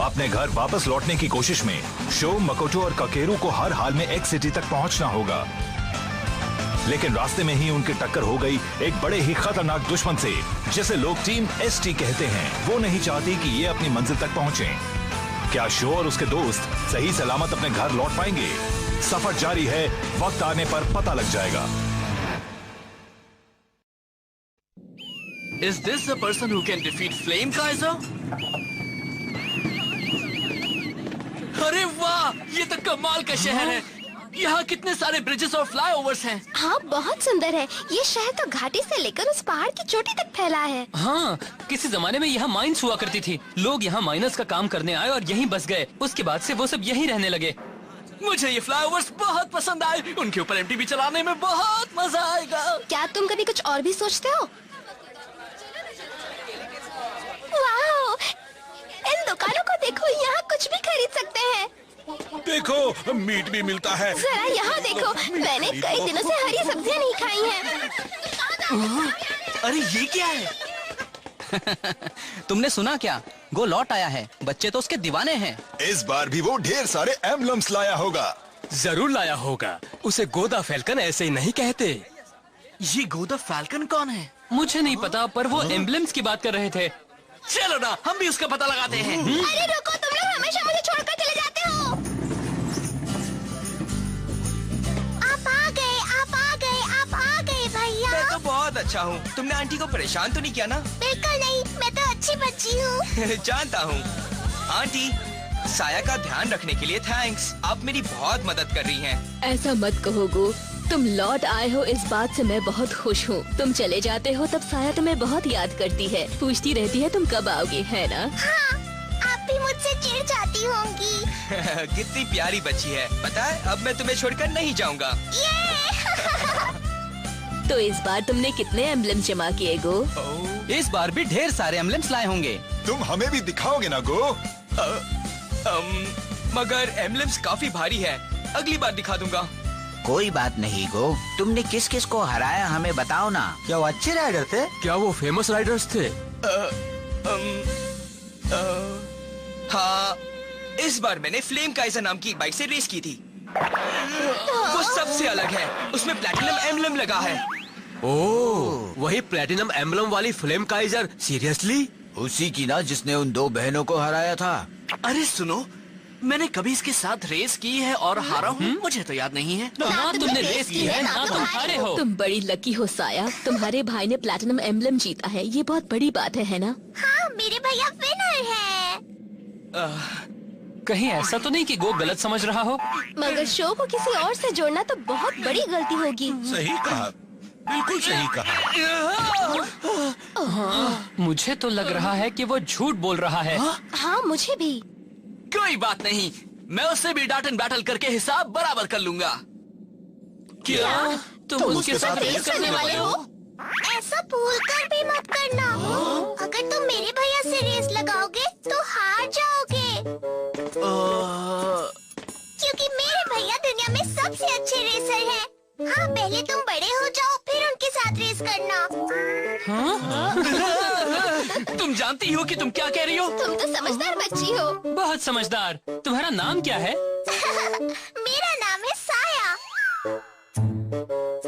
अपने घर वापस लौटने की कोशिश में शो, मकोटो और काकेरू को हर हाल में एक्स सिटी तक पहुंचना होगा। लेकिन रास्ते में ही उनकी टक्कर हो गई एक बड़े ही खतरनाक दुश्मन से, जिसे लोग टीम एसटी कहते हैं। वो नहीं चाहती कि ये अपनी मंजिल तक पहुंचें। क्या शो और उसके दोस्त सही सलामत अपने घर लौट पाएंगे? सफर जारी है, वक्त आने पर पता लग जाएगा। Is this the person who can defeat Flame Kaiser? अरे वाह, ये तो कमाल का शहर है। यहाँ कितने सारे ब्रिजेस और फ्लाईओवर्स हैं। हाँ, बहुत सुंदर है। ये शहर तो घाटी से लेकर उस पहाड़ की चोटी तक फैला है। हाँ, किसी जमाने में यहाँ माइंस हुआ करती थी। लोग यहाँ माइनर्स का काम करने आए और यहीं बस गए। उसके बाद से वो सब यहीं रहने लगे। मुझे ये फ्लाईओवर्स बहुत पसंद आए। उनके ऊपर एमटीबी चलाने में बहुत मजा आएगा। क्या तुम कभी कुछ और भी सोचते हो? वाह, इन दुकानों को देखो, यहाँ कुछ भी खरीद सकते हैं। देखो, मीट भी मिलता है। जरा यहाँ देखो, मैंने कई दिनों से हरी सब्जियाँ नहीं खाई हैं। अरे ये क्या है? तुमने सुना क्या? गो लौट आया है। बच्चे तो उसके दीवाने हैं। इस बार भी वो ढेर सारे एम्बलम्स लाया होगा। जरूर लाया होगा। उसे गोदा फैल्कन ऐसे ही नहीं कहते। ये गोदा फैल्कन कौन है? मुझे नहीं पता, पर वो एम्बलम्स की बात कर रहे थे। चलो ना, हम भी उसका पता लगाते हैं। अरे रुको, तुम लोग हमेशा मुझे छोड़कर चले जाते हो। आप आ गए, आप आ गए, आप आ गए भैया। मैं तो बहुत अच्छा हूँ। तुमने आंटी को परेशान तो नहीं किया ना? बिल्कुल नहीं, मैं तो अच्छी बच्ची हूँ। जानता हूँ। आंटी, साया का ध्यान रखने के लिए थैंक्स। आप मेरी बहुत मदद कर रही हैं। ऐसा मत कहो गो, तुम लौट आए हो इस बात से मैं बहुत खुश हूँ। तुम चले जाते हो तब साया तुम्हें बहुत याद करती है, पूछती रहती है तुम कब आओगे, है ना? हाँ, आप भी मुझसे चिढ़ जाती होंगी। कितनी प्यारी बच्ची है। पता है, अब मैं तुम्हें छोड़कर नहीं जाऊंगा। तो इस बार तुमने कितने एम्बलम्स जमा किए गो? इस बार भी ढेर सारे एम्बलम्स लाए होंगे। तुम हमें भी दिखाओगे ना गो? मगर एम्बलम्स काफी भारी है। अगली बार दिखा दूंगा। कोई बात नहीं गो, तुमने किस किस को हराया हमें बताओ ना। क्या वो अच्छे राइडर थे? क्या वो फेमस राइडर्स थे? हाँ, इस बार मैंने फ्लेम काइजर नाम की बाइक से रेस की थी। वो सबसे अलग है। उसमें प्लैटिनम एम्बलम लगा है। ओह, वही प्लैटिनम एम्बलम वाली फ्लेम काइजर? सीरियसली? उसी की ना जिसने उन 2 बहनों को हराया था। अरे सुनो, मैंने कभी इसके साथ रेस की है और हारा हूँ? मुझे तो याद नहीं है। ना तुमने रेस की है, ना तुम हारे हो। तुम बड़ी लकी हो साया, तुम्हारे भाई ने प्लैटिनम एम्बलम जीता है। ये बहुत बड़ी बात है ना? हाँ, मेरे भैया विनर है। कहीं ऐसा तो नहीं कि गो गलत समझ रहा हो? मगर शो को किसी और से जोड़ना तो बहुत बड़ी गलती होगी। सही कहा, बिल्कुल सही कहा। मुझे तो लग रहा है कि वो झूठ बोल रहा है। हाँ, मुझे भी। कोई बात नहीं, मैं उससे भी डांट एंड बैटल करके हिसाब बराबर कर लूंगा। क्या तुम उसके साथ रेस करने वाले हो? ऐसा भूल कर भी मत करना। अगर तुम मेरे भैया से रेस लगाओगे तो हार जाओगे। क्योंकि मेरे भैया दुनिया में सबसे अच्छे रेसर हैं। हाँ, पहले तुम बड़े हो जाओ, फिर उनके साथ रेस करना। तुम जानती हो कि तुम क्या कह रही हो? तुम तो समझदार बच्ची हो। बहुत समझदार। तुम्हारा नाम क्या है? मेरा नाम है साया।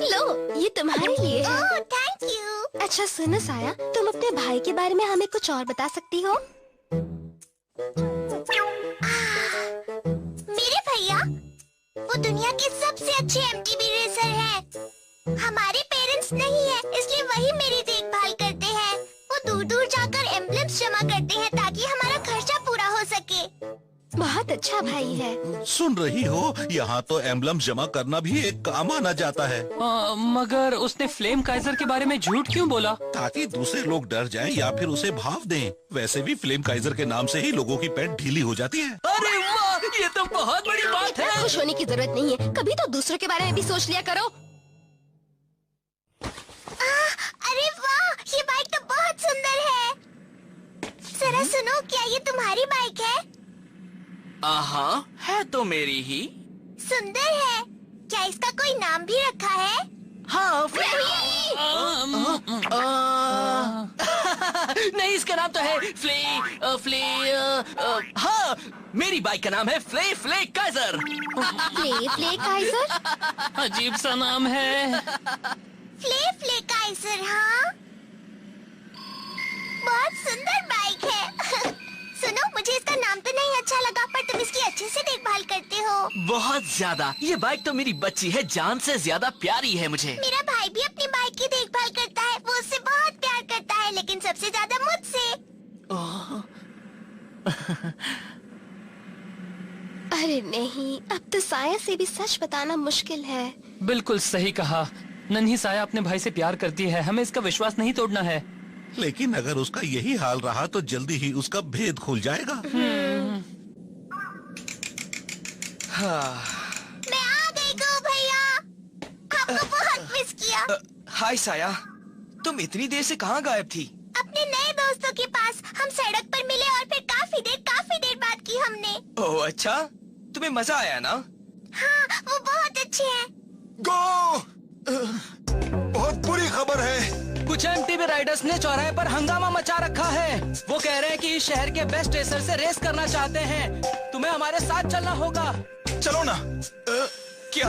लो, ये तुम्हारे लिए है। ओह, थैंक यू। अच्छा सुनो साया, तुम अपने भाई के बारे में हमें कुछ और बता सकती हो? मेरे भैया वो दुनिया के सबसे अच्छे एमटीबी रेसर हैं। हमारे पेरेंट्स नहीं है, इसलिए वही मेरी देखभाल करते हैं। वो दूर दूर जाकर एम्बलम्स जमा करते हैं ताकि हमारा खर्चा पूरा हो सके। बहुत अच्छा भाई है। सुन रही हो, यहाँ तो एम्बलम जमा करना भी एक काम आना जाता है। मगर उसने फ्लेम काइजर के बारे में झूठ क्यों बोला? ताकि दूसरे लोग डर जाएं या फिर उसे भाव दें। वैसे भी फ्लेम काइजर के नाम से ही लोगों की पैंट ढीली हो जाती है। अरे वाह, ये तो बहुत बड़ी बात है। खुश होने की जरूरत नहीं है, कभी तो दूसरों के बारे में भी सोच लिया करो। अरे वाह, ये बाइक तो बहुत सुंदर है। जरा सुनो, क्या ये तुम्हारी बाइक है? हाँ, है तो मेरी ही। सुंदर है। क्या इसका कोई नाम भी रखा है? हाँ, नहीं, इसका नाम तो है हाँ, मेरी बाइक का नाम है फ्ले काइजर। फ्ले काइजर? अजीब सा नाम है। फ्ले काइजर, हाँ। बहुत सुंदर बाइक है। सुनो, मुझे इसका नाम तो नहीं अच्छा लगा, पर तुम इसकी अच्छे से देखभाल करते हो। बहुत ज्यादा। ये बाइक तो मेरी बच्ची है, जान से ज्यादा प्यारी है मुझे। मेरा भाई भी अपनी बाइक की देखभाल करता है, वो उससे बहुत प्यार करता है, लेकिन सबसे ज्यादा मुझसे। अरे नहीं, अब तो साया से भी सच बताना मुश्किल है। बिल्कुल सही कहा। नन्ही साया अपने भाई से प्यार करती है, हमें इसका विश्वास नहीं तोड़ना है। लेकिन अगर उसका यही हाल रहा तो जल्दी ही उसका भेद खुल जाएगा। मैं आ गई गो भैया, आपको बहुत मिस किया। हाय साया, तुम इतनी देर से कहाँ गायब थी? अपने नए दोस्तों के पास। हम सड़क पर मिले और फिर काफी देर बात की हमने। ओह अच्छा, तुम्हें मजा आया ना? हाँ, वो बहुत अच्छे हैं। गो, बहुत बुरी खबर है। कुछ एमटीबी राइडर्स ने चौराहे पर हंगामा मचा रखा है। वो कह रहे हैं कि इस शहर के बेस्ट रेसर से रेस करना चाहते हैं। तुम्हें हमारे साथ चलना होगा। चलो ना। क्या?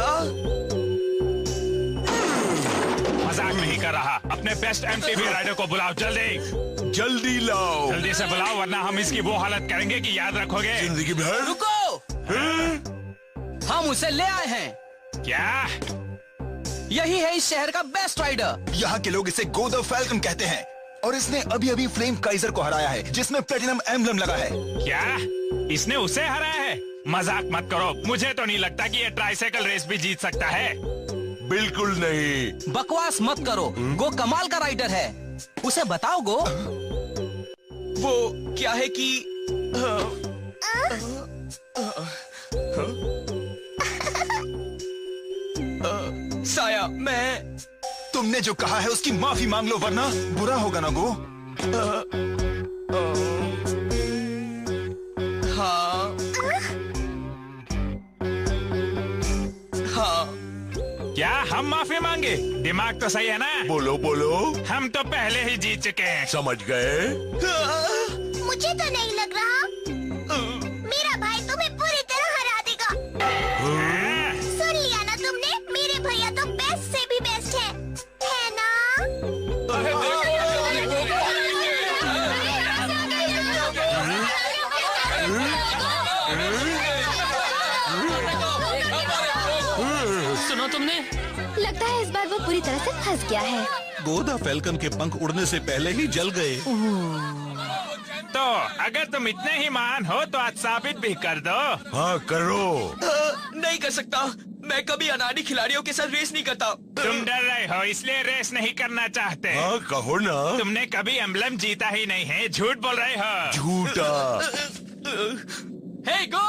मजाक नहीं कर रहा। अपने बेस्ट एमटीबी राइडर को बुलाओ, जल्दी लाओ। जल्दी से बुलाओ, वरना हम इसकी वो हालत करेंगे कि याद रखोगे। जिंदगी भर। रुको, हम उसे ले आए हैं। क्या? यही है इस शहर का बेस्ट राइडर। यहाँ के लोग इसे गो द फैल्कन कहते हैं, और इसने अभी फ्लेम काइजर को हराया है, जिसमें प्लेटिनम एम्बलम लगा है। क्या? इसने उसे हराया है? मजाक मत करो, मुझे तो नहीं लगता कि ये ट्राइसाइकिल रेस भी जीत सकता है। बिल्कुल नहीं। बकवास मत करो, गो कमाल का राइडर है। उसे बताओ गो। वो क्या है कि साया, मैं तुमने जो कहा है उसकी माफी मांग लो, वरना बुरा होगा ना गो। हाँ हाँ। क्या हम माफी मांगे? दिमाग तो सही है ना? बोलो बोलो। हम तो पहले ही जीत चुके हैं। समझ गए? मुझे तो नहीं लग रहा। मेरा भाई तुम्हें पूरी तरह हरा देगा। सुन लिया ना तुमने? मेरे भैया तो बेस्ट से भी बेस्ट है ना? सुनो तुमने? लगता है इस बार वो पूरी तरह से फंस गया है। गो द फैल्कन के पंख उड़ने से पहले ही जल गए। तो अगर तुम इतने ही महान हो तो आज साबित भी कर दो। हाँ करो। नहीं कर सकता। मैं कभी अनाड़ी खिलाड़ियों के साथ रेस नहीं करता। तुम डर रहे हो इसलिए रेस नहीं करना चाहते। हाँ कहो ना। तुमने कभी एम्बलम जीता ही नहीं है, झूठ बोल रहे हो। झूठा। हे गो!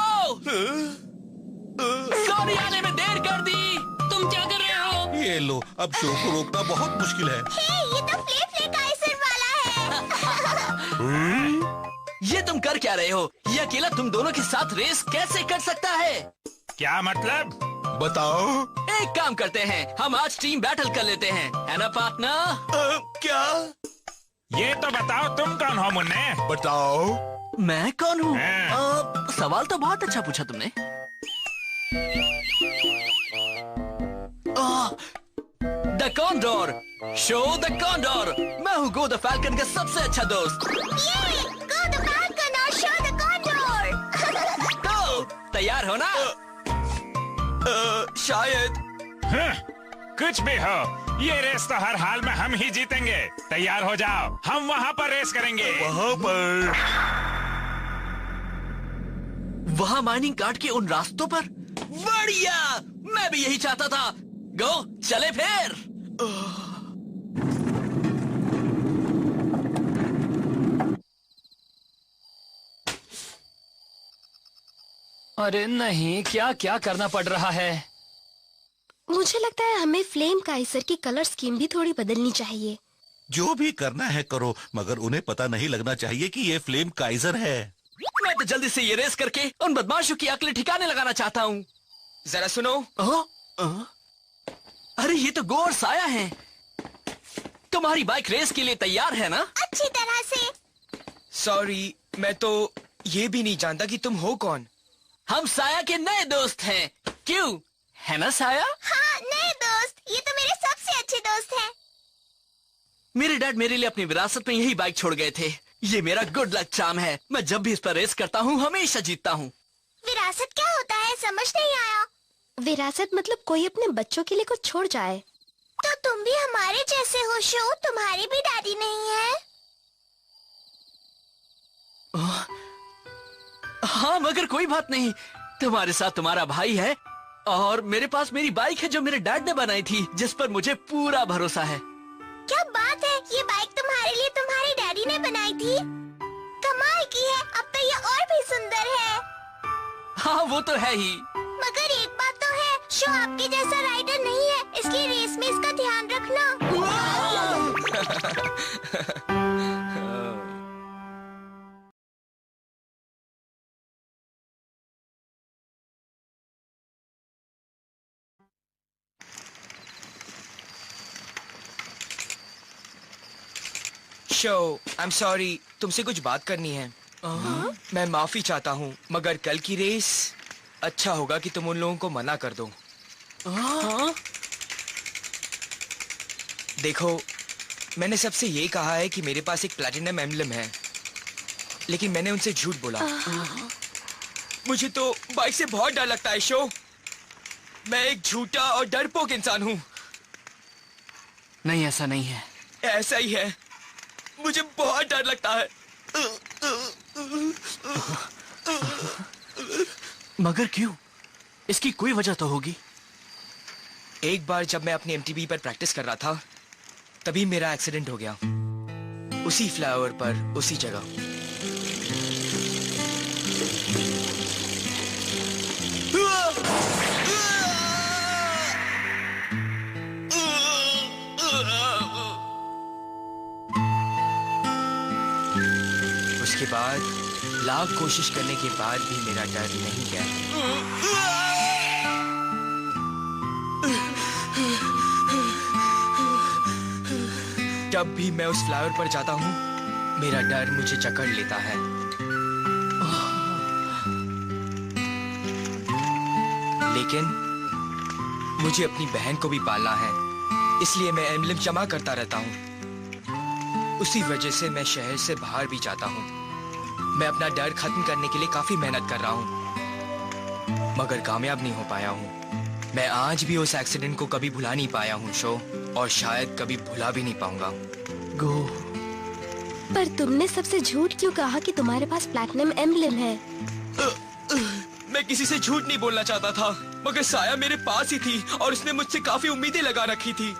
सॉरी, आने में देर कर दी। तुम क्या कर रहे हो? ये लो, अब शो को रोकना बहुत मुश्किल है। हे, ये तो फ्ले काइजर वाला है। ये तुम कर क्या रहे हो? ये अकेला तुम दोनों के साथ रेस कैसे कर सकता है? क्या मतलब? बताओ। एक काम करते हैं, हम आज टीम बैटल कर लेते हैं, है ना पार्टनर? क्या? ये तो बताओ तुम कौन हो मुन्ने? बताओ। मैं कौन हूँ? हाँ। सवाल तो बहुत अच्छा पूछा तुमने। The condor, show the condor. मैं हूँ गो द फैल्कन का सबसे अच्छा दोस्त। ये गो द फैल्कन और शो द कॉन्डोर। तो तैयार हो ना? शायद। कुछ भी हो, ये रेस तो हर हाल में हम ही जीतेंगे। तैयार हो जाओ, हम वहाँ पर रेस करेंगे। वहाँ पर? वहाँ माइनिंग कार्ड के उन रास्तों पर? बढ़िया, मैं भी यही चाहता था। गो, चले फिर। अरे नहीं, क्या क्या करना पड़ रहा है। मुझे लगता है हमें फ्लेम काइजर की कलर स्कीम भी थोड़ी बदलनी चाहिए। जो भी करना है करो, मगर उन्हें पता नहीं लगना चाहिए कि ये फ्लेम काइजर है। मैं तो जल्दी से ये रेस करके उन बदमाशों की अकलें ठिकाने लगाना चाहता हूँ। जरा सुनो। अरे ये तो गो और साया हैं। तुम्हारी बाइक रेस के लिए तैयार है ना? अच्छी तरह से। सॉरी, मैं तो ये भी नहीं जानता कि तुम हो कौन। हम साया के नए दोस्त हैं। क्यों, है ना साया? हाँ, नए दोस्त। ये तो मेरे सबसे अच्छे दोस्त हैं। मेरे डैड मेरे लिए अपनी विरासत में यही बाइक छोड़ गए थे। ये मेरा गुड लक चार्म है। मैं जब भी इस पर रेस करता हूँ हमेशा जीतता हूँ। विरासत क्या होता है, समझ नहीं आया। विरासत मतलब कोई अपने बच्चों के लिए कुछ छोड़ जाए। तो तुम भी हमारे जैसे हो शो, तुम्हारी भी डैडी नहीं है? हाँ, मगर कोई बात नहीं, तुम्हारे साथ तुम्हारा भाई है और मेरे पास मेरी बाइक है जो मेरे डैड ने बनाई थी, जिस पर मुझे पूरा भरोसा है। क्या बात है, ये बाइक तुम्हारे लिए तुम्हारे डैडी ने बनाई थी? कमाल की है, अब तो ये और भी सुंदर है। हाँ, वो तो है ही। मगर एक बात तो है, शो आपके जैसा राइडर नहीं है, इसलिए रेस में इसका ध्यान रखना। शो, आई एम सॉरी, तुमसे कुछ बात करनी है। मैं माफी चाहता हूँ, मगर कल की रेस अच्छा होगा कि तुम उन लोगों को मना कर दो। देखो, मैंने सबसे ये कहा है कि मेरे पास एक प्लैटिनम एम्बलम है, लेकिन मैंने उनसे झूठ बोला। मुझे तो बाइक से बहुत डर लगता है शो। मैं एक झूठा और डरपोक इंसान हूँ। नहीं, ऐसा नहीं है। ऐसा ही है, मुझे बहुत डर लगता है। मगर क्यों? इसकी कोई वजह तो होगी। एक बार जब मैं अपनी एमटीबी पर प्रैक्टिस कर रहा था, तभी मेरा एक्सीडेंट हो गया। उसी फ्लाईओवर पर, उसी जगह। उसके बाद लाख कोशिश करने के बाद भी मेरा डर नहीं गया। जब भी मैं उस फ्लाईओवर पर जाता हूँ, मेरा डर मुझे जकड़ लेता है। लेकिन मुझे अपनी बहन को भी पालना है, इसलिए मैं एम्बलम जमा करता रहता हूँ। उसी वजह से मैं शहर से बाहर भी जाता हूँ। मैं अपना डर खत्म करने के लिए काफी मेहनत कर रहा हूँ, मगर कामयाब नहीं हो पाया हूँ। मैं आज भी उस एक्सीडेंट को कभी भुला नहीं पाया हूँ शो, और शायद कभी भुला भी नहीं पाऊंगा। गो, पर तुमने सबसे झूठ क्यों कहा कि तुम्हारे पास प्लैटिनम एम्बलम है? मैं किसी से झूठ नहीं बोलना चाहता था, मगर साया मेरे पास ही थी और उसने मुझसे काफी उम्मीदें लगा रखी थी।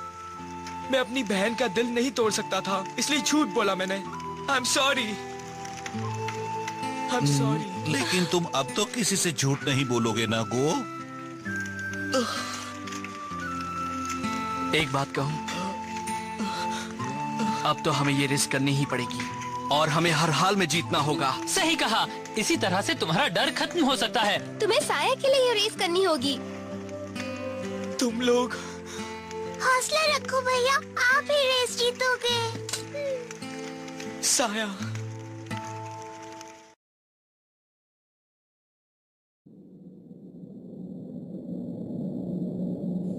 मैं अपनी बहन का दिल नहीं तोड़ सकता था, इसलिए झूठ बोला मैंने। I am sorry. I am sorry. लेकिन तुम अब तो किसी से झूठ नहीं बोलोगे ना गो? एक बात कहूं, अब तो हमें ये रिस्क करनी ही पड़ेगी और हमें हर हाल में जीतना होगा। सही कहा, इसी तरह से तुम्हारा डर खत्म हो सकता है। तुम्हें साया के लिए ये रेस करनी होगी। तुम लोग हौसला रखो भैया, आप ही रेस जीतोगे। साया,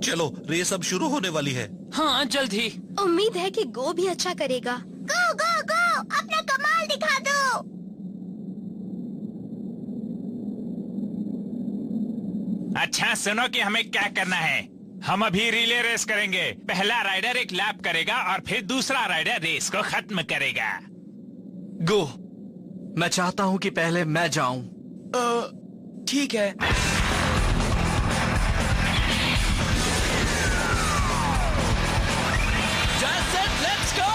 चलो, रेस अब शुरू होने वाली है। हाँ, जल्द ही। उम्मीद है कि गो भी अच्छा करेगा। गो गो गो, अपना कमाल दिखा दो। अच्छा सुनो कि हमें क्या करना है। हम अभी रिले रेस करेंगे। पहला राइडर एक लैप करेगा और फिर दूसरा राइडर रेस को खत्म करेगा। गो, मैं चाहता हूँ कि पहले मैं जाऊं। ठीक है। Just set, let's go!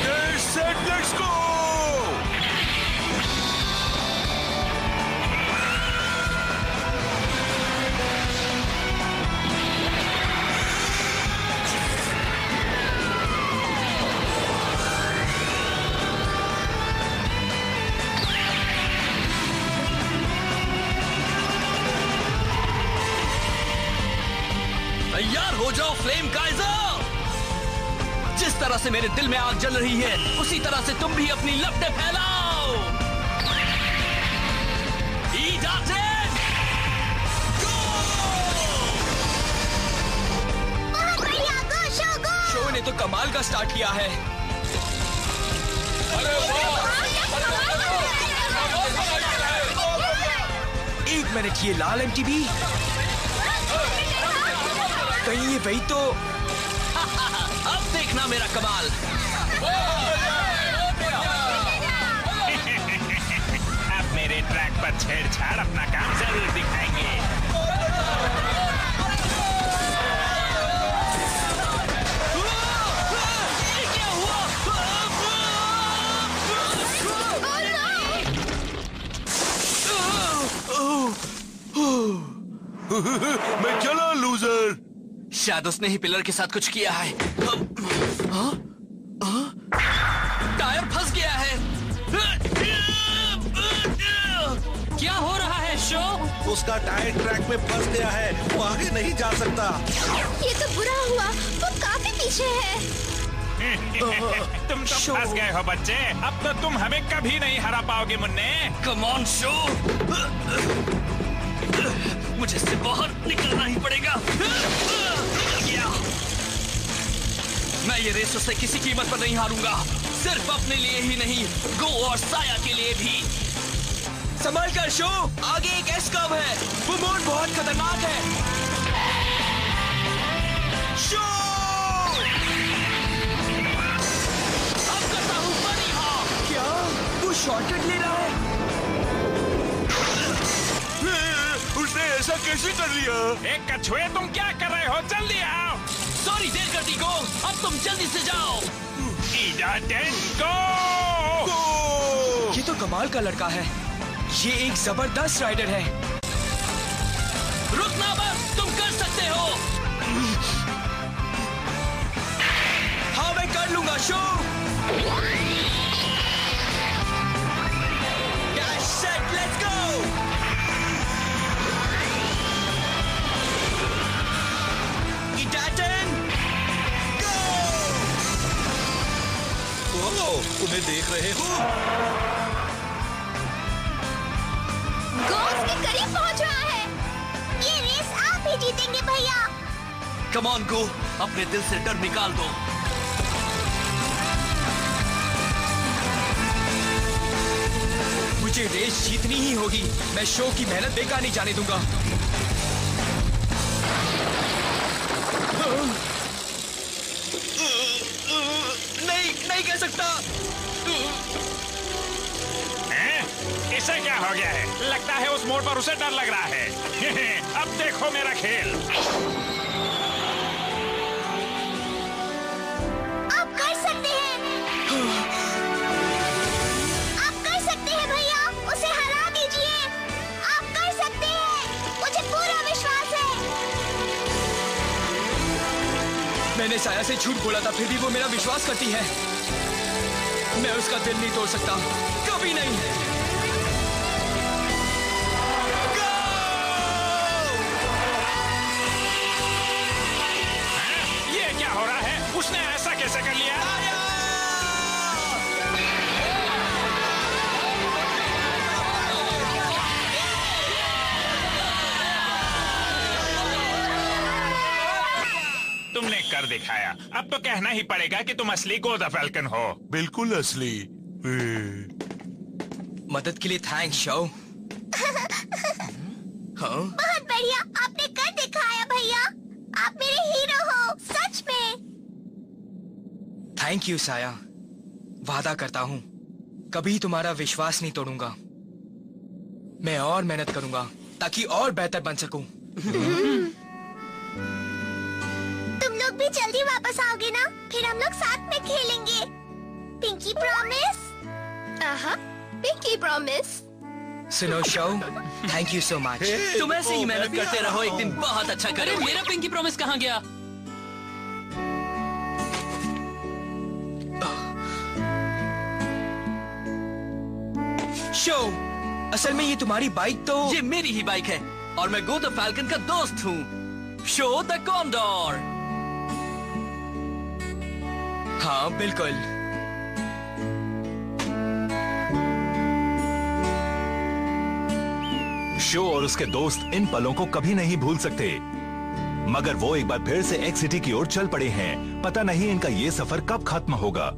That's it, let's go! तरह से मेरे दिल में आग जल रही है, उसी तरह से तुम भी अपनी लपटें फैलाओ। ईडाटेन, गो! बहुत बढ़िया, गो शो गो! शो ने तो कमाल का स्टार्ट किया है। एक मिनट, ये लाल एमटीबी कहीं ये वही तो। अब देखना मेरा कमाल। अब मेरे ट्रैक पर छेड़छाड़ अपना काम जरूर दिखाएंगे। क्या हुआ? मैं चला लूजर। शायद उसने ही पिलर के साथ कुछ किया है। टायर फंस गया है। क्या हो रहा है शो? उसका टायर ट्रैक में फंस गया है, वो आगे नहीं जा सकता। ये तो बुरा हुआ, वो काफी पीछे है। तुम तो फंस गए हो बच्चे। अब तो तुम हमें कभी नहीं हरा पाओगे मुन्ने। कम ऑन शो, मुझे इससे बाहर निकलना ही पड़ेगा। निकल गया। मैं ये रेस उससे किसी कीमत पर नहीं हारूंगा, सिर्फ अपने लिए ही नहीं, गो और साया के लिए भी। संभल कर शो, आगे एक एस कर्व है, वो मोड़ बहुत खतरनाक है। शो! अब करता हूँ बड़ी हाँ। क्या वो शॉर्टकट ले रहा है? उसने ऐसा कैसे कर लिया? एक कछुए, तुम क्या कर रहे हो? जल्दी आओ। सॉरी देर कर दी गो, अब तुम जल्दी से जाओ। ईडाटेन, गो! ये तो कमाल का लड़का है, ये एक जबरदस्त राइडर है। रुकना बस, तुम कर सकते हो। हाँ मैं कर लूंगा show. Dash set, let's go! Itaten, go! ओह, उन्हें देख रहे हो? गो उसके करीब पहुंच रहा है। ये रेस आप ही जीतेंगे भैया। कम ऑन गो, अपने दिल से डर निकाल दो। मुझे रेस जीतनी ही होगी, मैं शो की मेहनत बेकार नहीं जाने दूंगा। नहीं कर सकता। इसे क्या हो गया है? लगता है उस मोड़ पर उसे डर लग रहा है। अब देखो मेरा खेल। आप कर सकते हैं। आप कर सकते हैं भैया, उसे हरा दीजिए। आप कर सकते हैं, मुझे पूरा विश्वास है। मैंने साया से झूठ बोला था, फिर भी वो मेरा विश्वास करती है। मैं उसका दिल नहीं तोड़ सकता, कभी नहीं। ये क्या हो रहा है? उसने ऐसा कैसे कर लिया? तुमने कर दिखाया। अब तो कहना ही पड़ेगा कि तुम असली गो द फैल्कन हो। बिल्कुल असली। मदद के लिए थैंक्स शो। हाँ? बहुत बढ़िया, आपने कर दिखाया भैया। आप मेरे हीरो हो, सच में। थैंक यू साया, वादा करता हूँ कभी तुम्हारा विश्वास नहीं तोड़ूंगा। मैं और मेहनत करूंगा ताकि और बेहतर बन सकूं। तुम लोग भी जल्दी वापस आओगे ना? फिर हम लोग साथ में खेलेंगे। Pinky promise? Pinky promise. सुनो शो, थैंक यू सो मच। तुम ऐसे ही मेहनत करते रहो, एक दिन बहुत अच्छा अरे करोगे। मेरा पिंकी प्रॉमिस कहाँ गया? शो, असल में ये तुम्हारी बाइक तो। ये मेरी ही बाइक है और मैं गो द फैल्कन का दोस्त हूँ, शो द कॉन्डोर। हाँ बिल्कुल। शो और उसके दोस्त इन पलों को कभी नहीं भूल सकते, मगर वो एक बार फिर से एक्स सिटी की ओर चल पड़े हैं। पता नहीं इनका ये सफर कब खत्म होगा।